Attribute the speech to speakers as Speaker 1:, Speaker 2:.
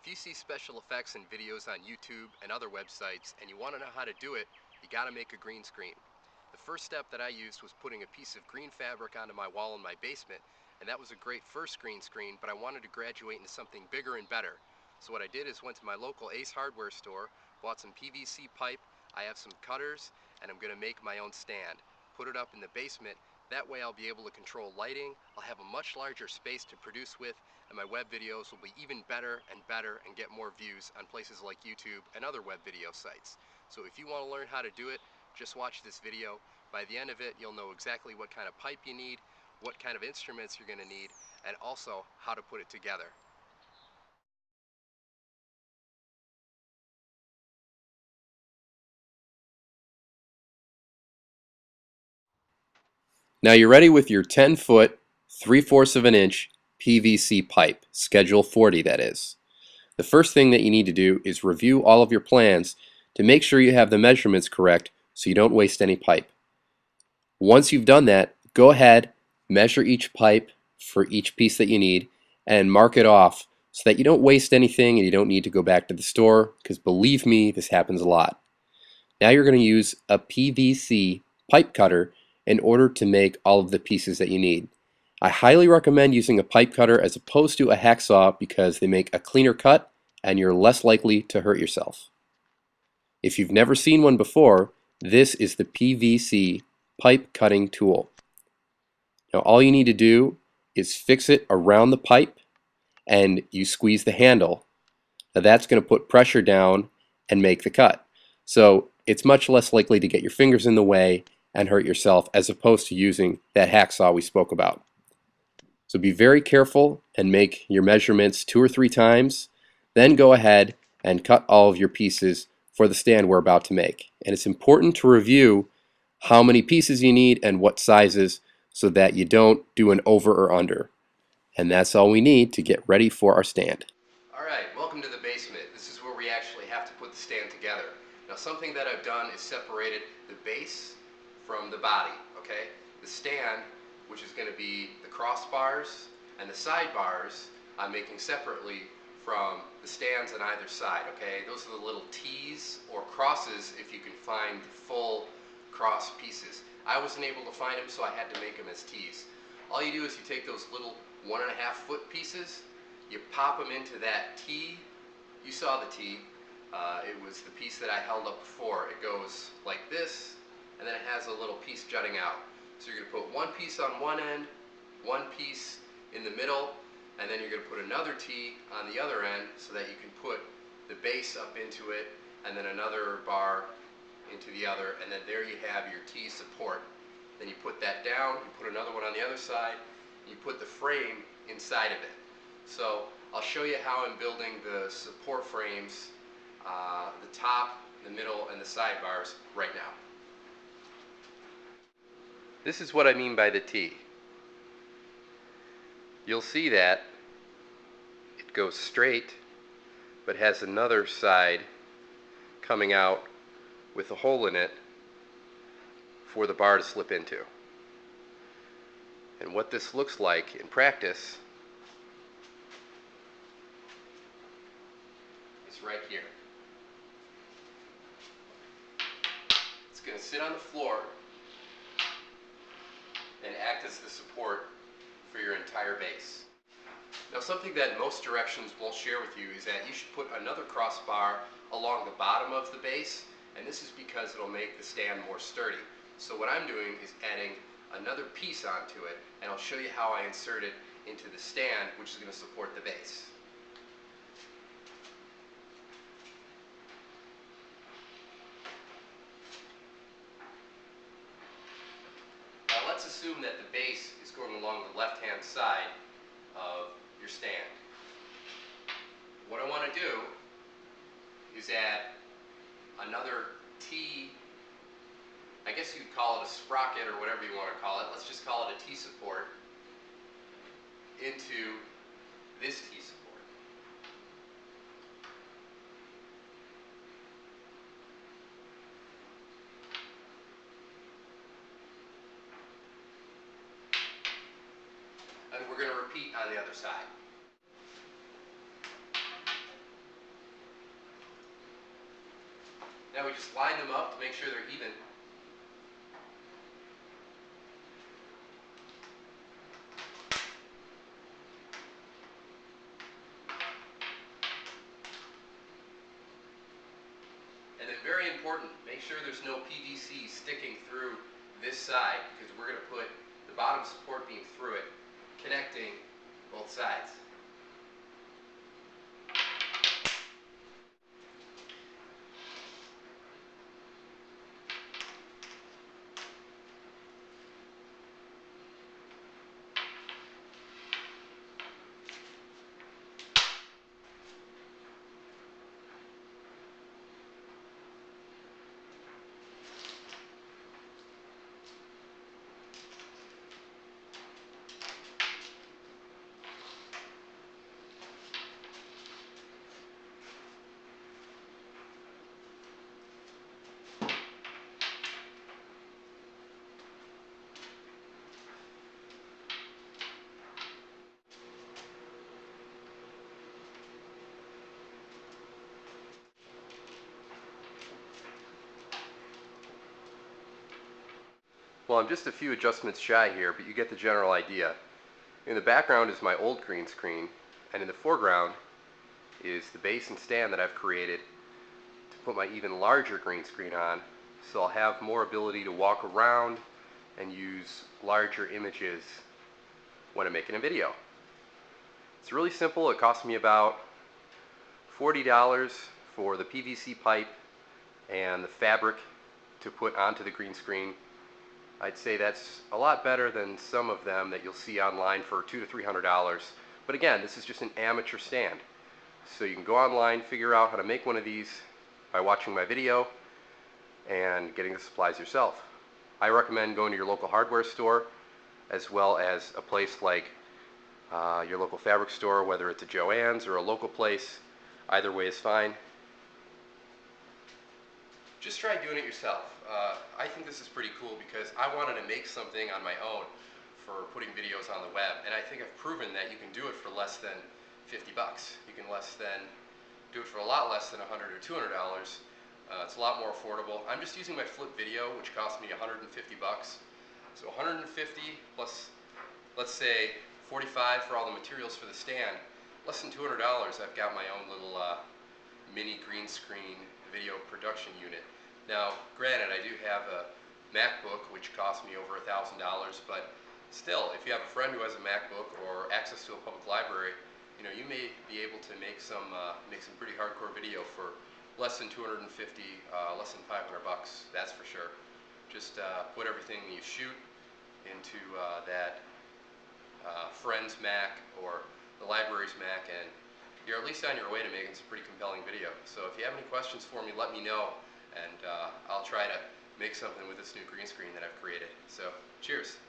Speaker 1: you see special effects and videos on YouTube and other websites and you want to know how to do it, you got to make a green screen. The first step that I used was putting a piece of green fabric onto my wall in my basement, and that was a great first green screen, but I wanted to graduate into something bigger and better. So what I did is went to my local Ace Hardware store, bought some PVC pipe, I have some cutters, and I'm going to make my own stand. Put it up in the basement. That way I'll be able to control lighting, I'll have a much larger space to produce with, and my web videos will be even better and get more views on places like YouTube and other web video sites. So if you want to learn how to do it, just watch this video. By the end of it, you'll know exactly what kind of pipe you need, what kind of instruments you're going to need, and also how to put it together. Now you're ready with your 10-foot, 3/4 of an inch PVC pipe, Schedule 40 that is. The first thing that you need to do is review all of your plans to make sure you have the measurements correct so you don't waste any pipe. Once you've done that, go ahead, measure each pipe for each piece that you need, and mark it off so that you don't waste anything and you don't need to go back to the store, because believe me, this happens a lot. Now you're going to use a PVC pipe cutter in order to make all of the pieces that you need. I highly recommend using a pipe cutter as opposed to a hacksaw because they make a cleaner cut and you're less likely to hurt yourself. If you've never seen one before, this is the PVC pipe cutting tool. Now all you need to do is fix it around the pipe and you squeeze the handle. Now that's going to put pressure down and make the cut. So it's much less likely to get your fingers in the way and hurt yourself as opposed to using that hacksaw we spoke about. So be very careful and make your measurements 2 or 3 times. Then go ahead and cut all of your pieces for the stand we're about to make. And it's important to review how many pieces you need and what sizes so that you don't do an over or under. And that's all we need to get ready for our stand. Alright, welcome to the basement. This is where we actually have to put the stand together. Now something that I've done is separated the base from the body, okay? The stand, which is going to be the crossbars and the side bars, I'm making separately from the stands on either side, okay? Those are the little T's or crosses if you can find the full cross pieces. I wasn't able to find them, so I had to make them as T's. All you do is you take those little 1.5 foot pieces, you pop them into that T. You saw the T. It was the piece that I held up before. It goes like this, and then it has a little piece jutting out. So you're going to put one piece on one end, one piece in the middle, and then you're going to put another T on the other end so that you can put the base up into it, and then another bar into the other, and then there you have your T support. Then you put that down, you put another one on the other side, and you put the frame inside of it. So I'll show you how I'm building the support frames, the top, the middle, and the sidebars right now. This is what I mean by the T. You'll see that it goes straight, but has another side coming out with a hole in it for the bar to slip into. And what this looks like in practice is right here. It's going to sit on the floor and act as the support for your entire base. Now something that most directions won't share with you is that you should put another crossbar along the bottom of the base, and this is because it'll make the stand more sturdy. So what I'm doing is adding another piece onto it, and I'll show you how I insert it into the stand, which is going to support the base. Now let's assume that the base is going along the left-hand side of your stand. What I want to do is add another T, I guess you'd call it a sprocket or whatever you want to call it. Let's just call it a T support into this T support. And we're going to repeat on the other side. Now we just line them up to make sure they're even. And then very important, make sure there's no PVC sticking through this side, because we're going to put the bottom support beam through it, connecting both sides. Well, I'm just a few adjustments shy here, but you get the general idea. In the background is my old green screen, and in the foreground is the base and stand that I've created to put my even larger green screen on, so I'll have more ability to walk around and use larger images when I'm making a video. It's really simple. It cost me about $40 for the PVC pipe and the fabric to put onto the green screen. I'd say that's a lot better than some of them that you'll see online for $200 to $300. But again, this is just an amateur stand. So you can go online, figure out how to make one of these by watching my video and getting the supplies yourself. I recommend going to your local hardware store as well as a place like your local fabric store, whether it's a Joann's or a local place. Either way is fine. Just try doing it yourself. I think this is pretty cool because I wanted to make something on my own for putting videos on the web, and I think I've proven that you can do it for less than 50 bucks. You can do it for a lot less than $100 or $200. It's a lot more affordable. I'm just using my flip video, which cost me 150 bucks. So 150 plus, let's say, 45 for all the materials for the stand. Less than $200, I've got my own little mini green screen video production unit. Now, granted, I do have a MacBook, which cost me over $1,000, but still, if you have a friend who has a MacBook or access to a public library, you may be able to make some pretty hardcore video for less than 250, less than 500 bucks. That's for sure. Just put everything you shoot into that friend's Mac or the library's Mac, and you're at least on your way to making some pretty compelling video. So if you have any questions for me, let me know, and I'll try to make something with this new green screen that I've created. So cheers.